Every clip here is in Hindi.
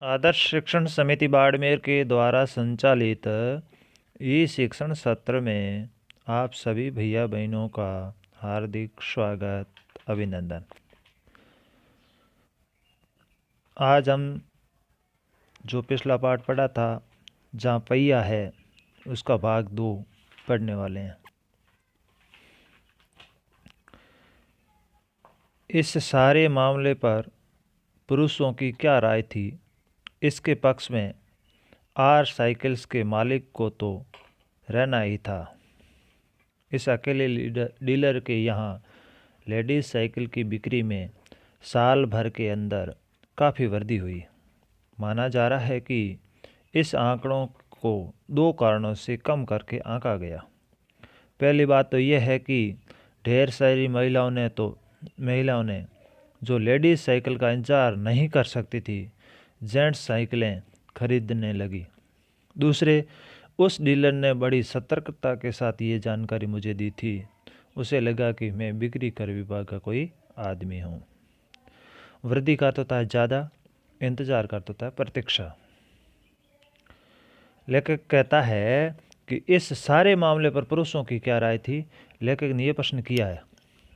आदर्श शिक्षण समिति बाड़मेर के द्वारा संचालित ई शिक्षण सत्र में आप सभी भैया बहनों का हार्दिक स्वागत, अभिनंदन। आज हम जो पिछला पाठ पढ़ा था, जहाँ पहिया है, उसका भाग 2 पढ़ने वाले हैं। इस सारे मामले पर पुरुषों की क्या राय थी? इसके पक्ष में आर साइकिल्स के मालिक को तो रहना ही था। इस अकेले डीलर के यहाँ लेडीज़ साइकिल की बिक्री में साल भर के अंदर काफ़ी वृद्धि हुई। माना जा रहा है कि इस आंकड़ों को 2 कारणों से कम करके आंका गया। पहली बात तो यह है कि ढेर सारी महिलाओं ने जो लेडीज़ साइकिल का इंतज़ार नहीं कर सकती थी, जेंट्स साइकिलें खरीदने लगी। दूसरे, उस डीलर ने बड़ी सतर्कता के साथ ये जानकारी मुझे दी थी। उसे लगा कि मैं बिक्री कर विभाग का कोई आदमी हूँ। वृद्धि का तो था ज़्यादा, इंतज़ार का तो था प्रतीक्षा। लेखक कहता है कि इस सारे मामले पर पुरुषों की क्या राय थी। लेखक ने यह प्रश्न किया है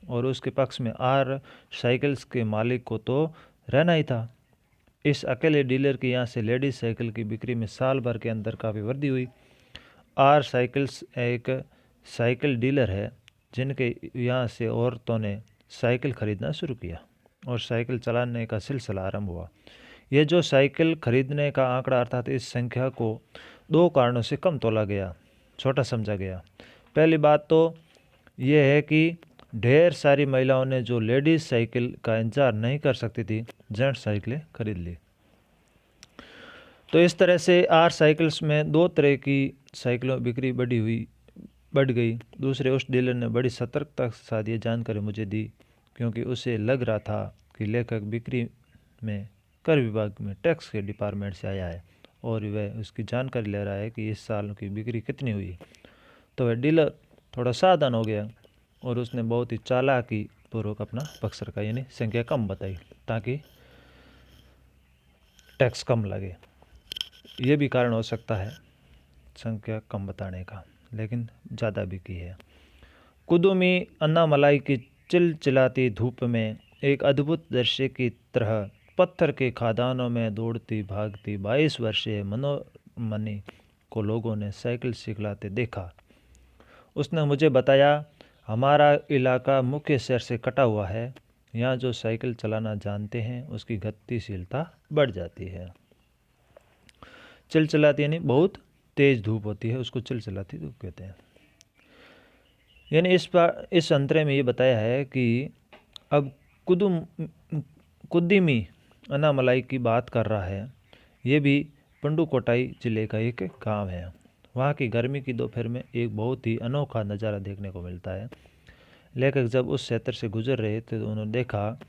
और उसके पक्ष में आर साइकिल्स के मालिक को तो रहना ही था। इस अकेले डीलर के यहाँ से लेडीज साइकिल की बिक्री में साल भर के अंदर काफ़ी वृद्धि हुई। आर साइकिल्स एक साइकिल डीलर है जिनके यहाँ से औरतों ने साइकिल खरीदना शुरू किया और साइकिल चलाने का सिलसिला आरंभ हुआ। यह जो साइकिल खरीदने का आंकड़ा अर्थात इस संख्या को 2 कारणों से कम तोला गया, छोटा समझा गया। पहली बात तो यह है कि ढेर सारी महिलाओं ने जो लेडीज़ साइकिल का इंतज़ार नहीं कर सकती थी, जेंट्स साइकिलें खरीद ली। तो इस तरह से आर साइकिल्स में 2 तरह की साइकिलों बिक्री बढ़ गई। दूसरे, उस डीलर ने बड़ी सतर्कता के साथ ये जानकारी मुझे दी क्योंकि उसे लग रहा था कि लेखक बिक्री में कर विभाग में टैक्स के डिपार्टमेंट से आया है और वह उसकी जानकारी ले रहा है कि इस साल की बिक्री कितनी हुई। तो वह डीलर थोड़ा सावधान हो गया और उसने बहुत ही चालाकी पूर्वक अपना पक्ष रखा, यानी संख्या कम बताई ताकि टैक्स कम लगे। ये भी कारण हो सकता है संख्या कम बताने का, लेकिन ज़्यादा बिकी है। कुदुमी अन्नामलाई की चिलचिलाती धूप में एक अद्भुत दृश्य की तरह पत्थर के खादानों में दौड़ती भागती 22 वर्षीय मनोरमणि को लोगों ने साइकिल सिखलाते देखा। उसने मुझे बताया, हमारा इलाका मुख्य शहर से कटा हुआ है। यहाँ जो साइकिल चलाना जानते हैं उसकी गतिशीलता बढ़ जाती है। चिलचिलाती यानी बहुत तेज धूप होती है, उसको चिलचिलाती धूप कहते हैं। यानी इस अंतरे में ये बताया है कि अब कुद्दीमी अन्नामलाई की बात कर रहा है। ये भी पंडुकोट्टाई जिले का एक गांव है। वहाँ की गर्मी की दोपहर में एक बहुत ही अनोखा नज़ारा देखने को मिलता है। लेखक जब उस क्षेत्र से गुजर रहे थे तो उन्होंने देखा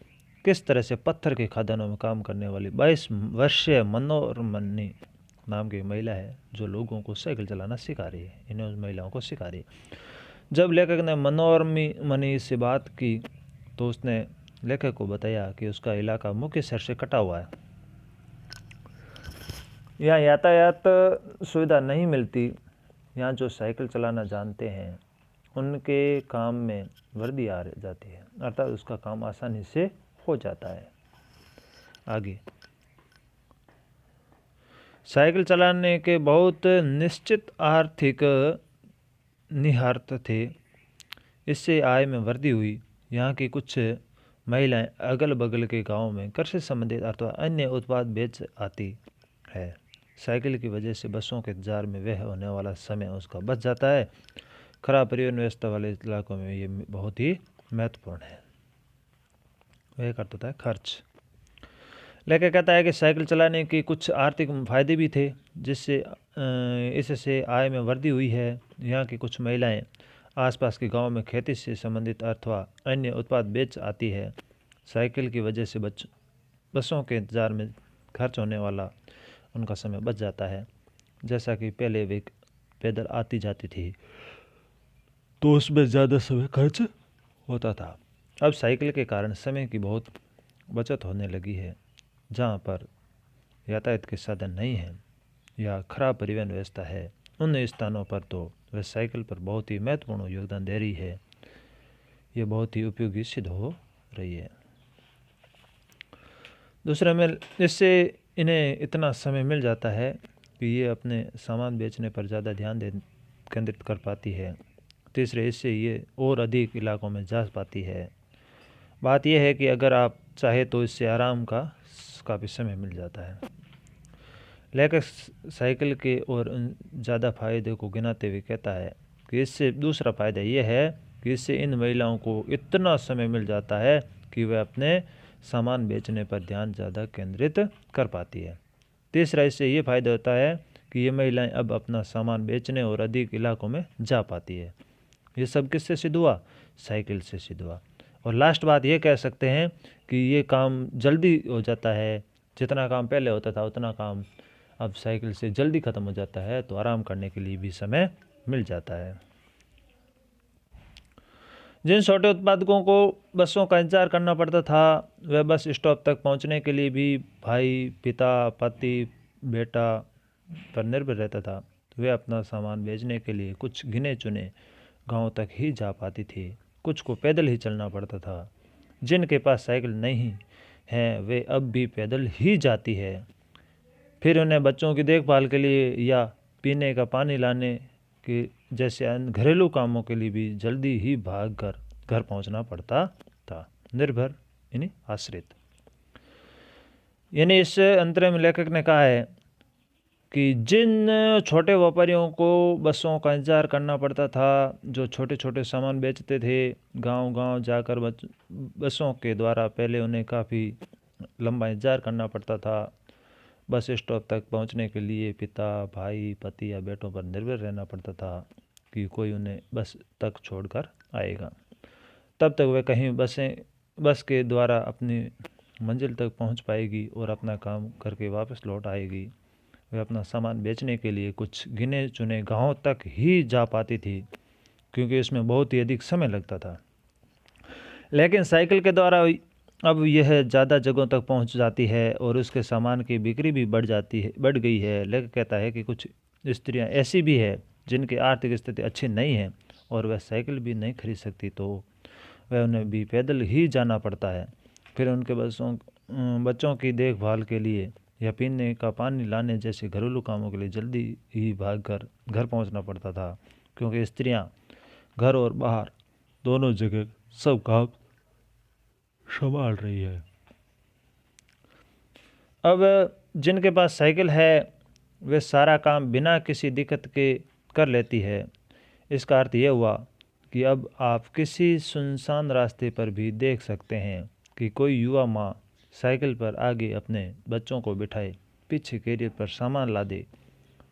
किस तरह से पत्थर के खदानों में काम करने वाली 22 वर्षीय मनोरमणि नाम की महिला है जो लोगों को साइकिल चलाना सिखा रही है, इन्हें महिलाओं को सिखा रही है। जब लेखक ने मनोरमणि से बात की तो उसने लेखक को बताया कि उसका इलाका मुख्य शहर से कटा हुआ है। यहाँ यातायात सुविधा नहीं मिलती। यहाँ जो साइकिल चलाना जानते हैं उनके काम में वृद्धि आ जाती है, अर्थात उसका काम आसानी से हो जाता है। आगे, साइकिल चलाने के बहुत निश्चित आर्थिक निहितार्थ थे। इससे आय में वृद्धि हुई। यहाँ की कुछ महिलाएं अगल बगल के गांवों में कृषि संबंधित अथवा अन्य उत्पाद बेच आती है। साइकिल की वजह से बसों के इंतजार में वह होने वाला समय उसका बच जाता है। खराब परिवहन व्यवस्था वाले इलाकों में ये बहुत ही महत्वपूर्ण है। वह करता था खर्च। लेखक कहता है कि साइकिल चलाने के कुछ आर्थिक फायदे भी थे जिससे इससे आय में वृद्धि हुई है। यहाँ की कुछ महिलाएं आसपास के गांव में खेती से संबंधित अथवा अन्य उत्पाद बेच आती है। साइकिल की वजह से बसों के इंतज़ार में खर्च होने वाला उनका समय बच जाता है। जैसा कि पहले वे पैदल आती जाती थी तो उसमें ज़्यादा समय खर्च होता था। अब साइकिल के कारण समय की बहुत बचत होने लगी है। जहाँ पर यातायात के साधन नहीं हैं या खराब परिवहन व्यवस्था है, उन स्थानों पर तो वह साइकिल पर बहुत ही महत्वपूर्ण योगदान दे रही है। ये बहुत ही उपयोगी सिद्ध हो रही है। दूसरा में इससे इन्हें इतना समय मिल जाता है कि ये अपने सामान बेचने पर ज़्यादा ध्यान केंद्रित कर पाती है। तीसरे, इससे ये और अधिक इलाकों में जा पाती है। बात यह है कि अगर आप चाहे तो इससे आराम का काफ़ी समय मिल जाता है। लेखक साइकिल के और ज़्यादा फायदे को गिनाते हुए कहता है कि इससे दूसरा फ़ायदा यह है कि इससे इन महिलाओं को इतना समय मिल जाता है कि वह अपने सामान बेचने पर ध्यान ज़्यादा केंद्रित कर पाती है। तीसरा, इससे ये फ़ायदा होता है कि ये महिलाएं अब अपना सामान बेचने और अधिक इलाकों में जा पाती है। ये सब किससे सिद्ध हुआ? साइकिल से सिद्ध हुआ। और लास्ट बात ये कह सकते हैं कि ये काम जल्दी हो जाता है। जितना काम पहले होता था उतना काम अब साइकिल से जल्दी ख़त्म हो जाता है, तो आराम करने के लिए भी समय मिल जाता है। जिन छोटे उत्पादकों को बसों का इंतजार करना पड़ता था, वह बस स्टॉप तक पहुंचने के लिए भी भाई, पिता, पति, बेटा पर निर्भर रहता था। वे अपना सामान बेचने के लिए कुछ गिने चुने गांव तक ही जा पाती थी, कुछ को पैदल ही चलना पड़ता था। जिनके पास साइकिल नहीं है वे अब भी पैदल ही जाती है। फिर उन्हें बच्चों की देखभाल के लिए या पीने का पानी लाने के जैसे अन्य घरेलू कामों के लिए भी जल्दी ही भाग कर घर पहुंचना पड़ता था। निर्भर यानी आश्रित। यानी इस अंतरे में लेखक ने कहा है कि जिन छोटे व्यापारियों को बसों का इंतजार करना पड़ता था, जो छोटे छोटे सामान बेचते थे, गांव-गांव जाकर बसों के द्वारा पहले उन्हें काफ़ी लंबा इंतजार करना पड़ता था। बस स्टॉप तक पहुंचने के लिए पिता, भाई, पति या बेटों पर निर्भर रहना पड़ता था कि कोई उन्हें बस तक छोड़कर आएगा। तब तक वह कहीं बस के द्वारा अपनी मंजिल तक पहुंच पाएगी और अपना काम करके वापस लौट आएगी। वह अपना सामान बेचने के लिए कुछ गिने चुने गांवों तक ही जा पाती थी, क्योंकि इसमें बहुत ही अधिक समय लगता था। लेकिन साइकिल के द्वारा अब यह ज़्यादा जगहों तक पहुंच जाती है और उसके सामान की बिक्री भी बढ़ गई है। लेखक कहता है कि कुछ स्त्रियां ऐसी भी है जिनकी आर्थिक स्थिति अच्छी नहीं है और वह साइकिल भी नहीं खरीद सकती, तो वह उन्हें भी पैदल ही जाना पड़ता है। फिर उनके बच्चों की देखभाल के लिए या पीने का पानी लाने जैसे घरेलू कामों के लिए जल्दी ही भागकर घर पहुंचना पड़ता था, क्योंकि स्त्रियां घर और बाहर दोनों जगह सब काम संभाल रही है। अब जिनके पास साइकिल है वे सारा काम बिना किसी दिक्कत के कर लेती है। इसका अर्थ यह हुआ कि अब आप किसी सुनसान रास्ते पर भी देख सकते हैं कि कोई युवा माँ साइकिल पर आगे अपने बच्चों को बिठाए पीछे कैरियर पर सामान लादे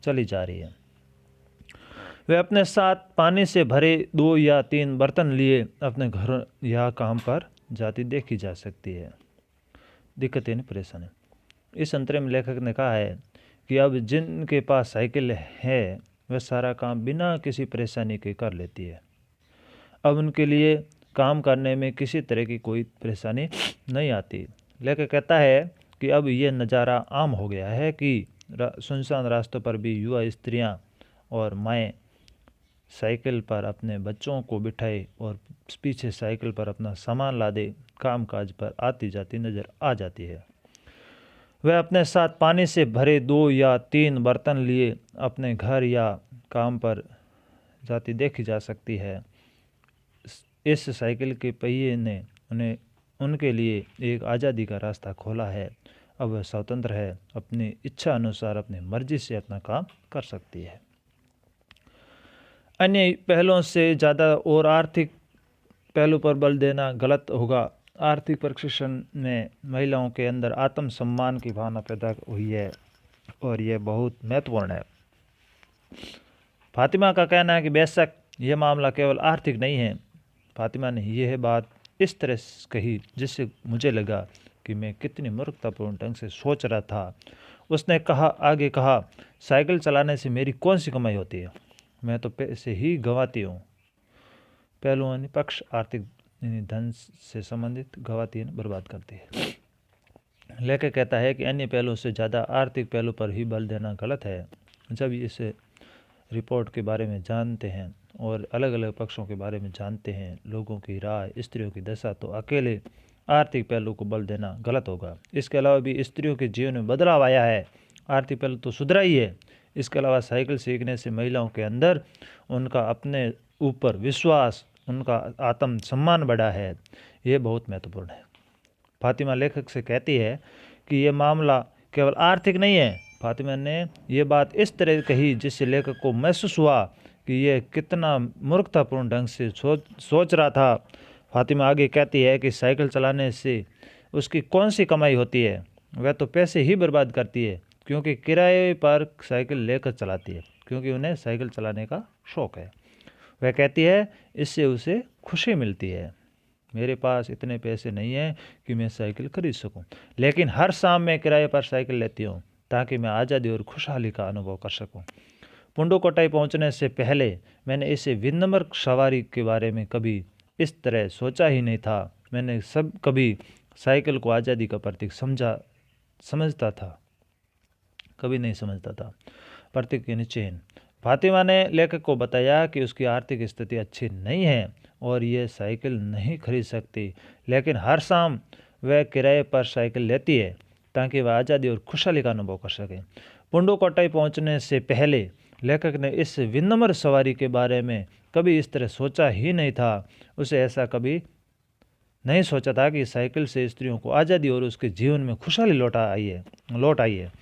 चली जा रही है। वे अपने साथ पानी से भरे 2 या 3 बर्तन लिए अपने घर या काम पर जाती देखी जा सकती है। दिक्कतें नहीं परेशानी। इस अंतरे में लेखक ने कहा है कि अब जिनके पास साइकिल है वह सारा काम बिना किसी परेशानी के कर लेती है। अब उनके लिए काम करने में किसी तरह की कोई परेशानी नहीं आती। लेखक कहता है कि अब यह नज़ारा आम हो गया है कि सुनसान रास्तों पर भी युवा स्त्रियां और माएँ साइकिल पर अपने बच्चों को बिठाए और पीछे साइकिल पर अपना सामान लादे काम काज पर आती जाती नज़र आ जाती है। वह अपने साथ पानी से भरे 2 या 3 बर्तन लिए अपने घर या काम पर जाती देखी जा सकती है। इस साइकिल के पहिए ने उनके लिए एक आज़ादी का रास्ता खोला है। अब वह स्वतंत्र है, अपनी इच्छा अनुसार अपनी मर्जी से अपना काम कर सकती है। अन्य पहलों से ज़्यादा और आर्थिक पहलू पर बल देना गलत होगा। आर्थिक प्रशिक्षण में महिलाओं के अंदर आत्मसम्मान की भावना पैदा हुई है और यह बहुत महत्वपूर्ण है। फातिमा का कहना है कि बेशक यह मामला केवल आर्थिक नहीं है। फातिमा ने यह बात इस तरह कही जिससे मुझे लगा कि मैं कितनी मूर्खतापूर्ण ढंग से सोच रहा था। उसने आगे कहा, साइकिल चलाने से मेरी कौन सी कमाई होती है? मैं तो पैसे ही गंवाती हूँ। पहलू पक्ष आर्थिक धन से संबंधित गंवाती है, बर्बाद करती है। लेखक कहता है कि अन्य पहलुओं से ज़्यादा आर्थिक पहलू पर ही बल देना गलत है। जब इस रिपोर्ट के बारे में जानते हैं और अलग अलग पक्षों के बारे में जानते हैं, लोगों की राय, स्त्रियों की दशा, तो अकेले आर्थिक पहलू को बल देना गलत होगा। इसके अलावा भी स्त्रियों के जीवन में बदलाव आया है, आर्थिक पहलू तो सुधरा ही है। इसके अलावा साइकिल सीखने से महिलाओं के अंदर उनका अपने ऊपर विश्वास, उनका आत्मसम्मान बढ़ा है। ये बहुत महत्वपूर्ण है। फातिमा लेखक से कहती है कि ये मामला केवल आर्थिक नहीं है। फातिमा ने ये बात इस तरह कही जिससे लेखक को महसूस हुआ कि यह कितना मूर्खतापूर्ण ढंग से सोच रहा था। फातिमा आगे कहती है कि साइकिल चलाने से उसकी कौन सी कमाई होती है, वह तो पैसे ही बर्बाद करती है, क्योंकि किराए पर साइकिल लेकर चलाती है, क्योंकि उन्हें साइकिल चलाने का शौक़ है। वह कहती है इससे उसे खुशी मिलती है। मेरे पास इतने पैसे नहीं हैं कि मैं साइकिल खरीद सकूं, लेकिन हर शाम मैं किराए पर साइकिल लेती हूं ताकि मैं आज़ादी और खुशहाली का अनुभव कर सकूं। पुडुकोट्टई पहुंचने से पहले मैंने इसे विनम्र सवारी के बारे में कभी इस तरह सोचा ही नहीं था। मैंने कभी साइकिल को आज़ादी का प्रतीक समझता था, कभी नहीं समझता था। प्रतीक यानी चिन्ह। फातिमा ने लेखक को बताया कि उसकी आर्थिक स्थिति अच्छी नहीं है और ये साइकिल नहीं खरीद सकती, लेकिन हर शाम वह किराए पर साइकिल लेती है ताकि वह आज़ादी और खुशहाली का अनुभव कर सके। पुडुकोट्टई पहुंचने से पहले लेखक ने इस विनम्र सवारी के बारे में कभी इस तरह सोचा ही नहीं था। उसे ऐसा कभी नहीं सोचा था कि साइकिल से स्त्रियों को आज़ादी और उसके जीवन में खुशहाली लौट आई है।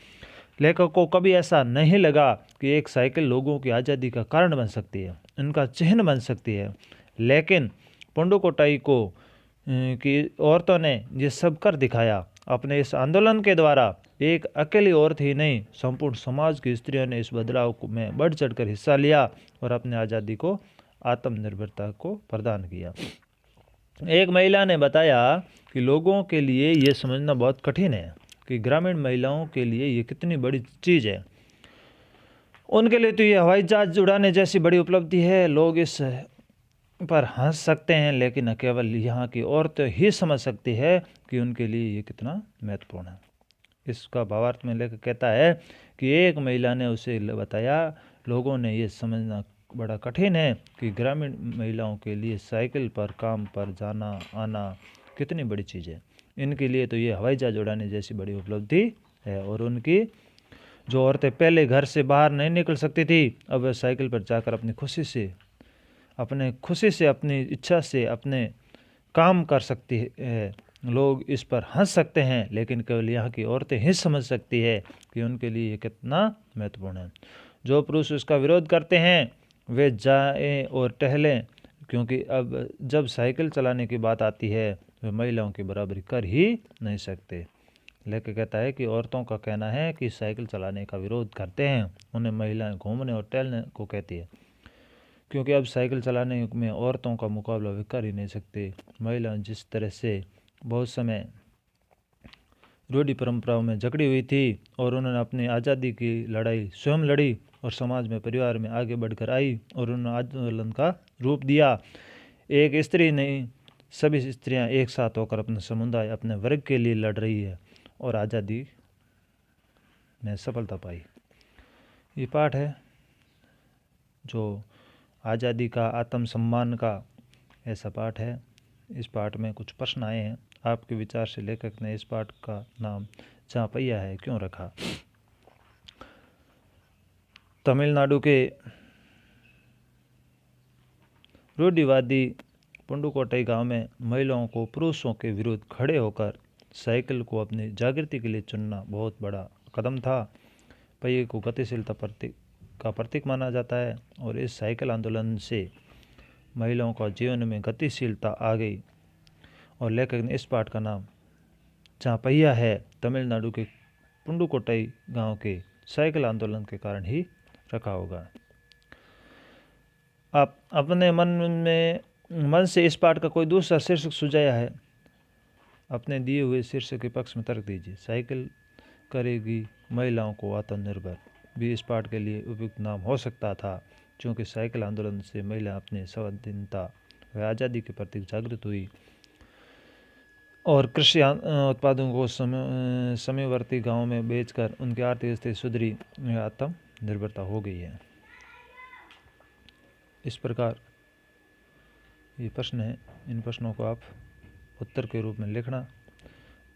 लेखक को कभी ऐसा नहीं लगा कि एक साइकिल लोगों की आज़ादी का कारण बन सकती है, उनका चिन्ह बन सकती है। लेकिन पुडुकोट्टई की औरतों ने ये सब कर दिखाया। अपने इस आंदोलन के द्वारा एक अकेली औरत ही नहीं, संपूर्ण समाज की स्त्रियों ने इस बदलाव में बढ़ चढ़कर हिस्सा लिया और अपनी आज़ादी को, आत्मनिर्भरता को प्रदान किया। एक महिला ने बताया कि लोगों के लिए ये समझना बहुत कठिन है कि ग्रामीण महिलाओं के लिए ये कितनी बड़ी चीज़ है। उनके लिए तो ये हवाई जहाज उड़ाने जैसी बड़ी उपलब्धि है। लोग इस पर हंस सकते हैं, लेकिन केवल यहाँ की औरतें ही समझ सकती है कि उनके लिए ये कितना महत्वपूर्ण है। इसका भावार्थ में लेकर कहता है कि एक महिला ने उसे बताया, लोगों ने ये समझना बड़ा कठिन है कि ग्रामीण महिलाओं के लिए साइकिल पर काम पर जाना आना कितनी बड़ी चीज़ है। इनके लिए तो ये हवाई जहाज उड़ाने जैसी बड़ी उपलब्धि है। और उनकी जो औरतें पहले घर से बाहर नहीं निकल सकती थी, अब वह साइकिल पर जाकर अपनी खुशी से, अपनी इच्छा से अपने काम कर सकती है। लोग इस पर हंस सकते हैं, लेकिन केवल यहाँ की औरतें ही समझ सकती है कि उनके लिए ये कितना महत्वपूर्ण है। जो पुरुष इसका विरोध करते हैं वे जाएं और टहलें, क्योंकि अब जब साइकिल चलाने की बात आती है वे महिलाओं की बराबरी कर ही नहीं सकते। लेखक कहता है कि औरतों का कहना है कि साइकिल चलाने का विरोध करते हैं, उन्हें महिलाएं घूमने और टहलने को कहती है, क्योंकि अब साइकिल चलाने में औरतों का मुकाबला वे कर ही नहीं सकते। महिलाएं जिस तरह से बहुत समय रूढ़ी परंपराओं में जकड़ी हुई थी और उन्होंने अपनी आज़ादी की लड़ाई स्वयं लड़ी और समाज में, परिवार में आगे बढ़कर आई और उन्होंने आंदोलन का रूप दिया। एक स्त्री नहीं, सभी स्त्रियां एक साथ होकर अपने समुदाय, अपने वर्ग के लिए लड़ रही है और आज़ादी में सफलता पाई। ये पाठ है जो आज़ादी का, आत्मसम्मान का ऐसा पाठ है। इस पाठ में कुछ प्रश्न आए हैं। आपके विचार से लेखक ने इस पाठ का नाम जहाँ पहिया है क्यों रखा? तमिलनाडु के रूढ़िवादी पुडुकोट्टई गांव में महिलाओं को पुरुषों के विरुद्ध खड़े होकर साइकिल को अपनी जागृति के लिए चुनना बहुत बड़ा कदम था। पहिए को गतिशीलता का प्रतीक माना जाता है और इस साइकिल आंदोलन से महिलाओं का जीवन में गतिशीलता आ गई। और लेखक ने इस पाठ का नाम जहाँ पहिया है तमिलनाडु के पुडुकोट्टई गांव के साइकिल आंदोलन के कारण ही रखा होगा। आप अपने मन से इस पाठ का कोई दूसरा शीर्षक सुझाया है, अपने दिए हुए शीर्षक के पक्ष में तर्क दीजिए। साइकिल करेगी महिलाओं को आत्मनिर्भर भी इस पाठ के लिए उपयुक्त नाम हो सकता था, क्योंकि साइकिल आंदोलन से महिला अपने स्वाधीनता व आज़ादी के प्रति जागृत हुई और कृषि उत्पादों को समयवर्ती गांव में बेचकर उनकी आर्थिक स्थिति सुधरी, आत्मनिर्भरता हो गई है। इस प्रकार ये प्रश्न है। इन प्रश्नों को आप उत्तर के रूप में लिखना,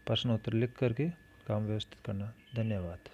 प्रश्न उत्तर लिख करके काम व्यवस्थित करना। धन्यवाद।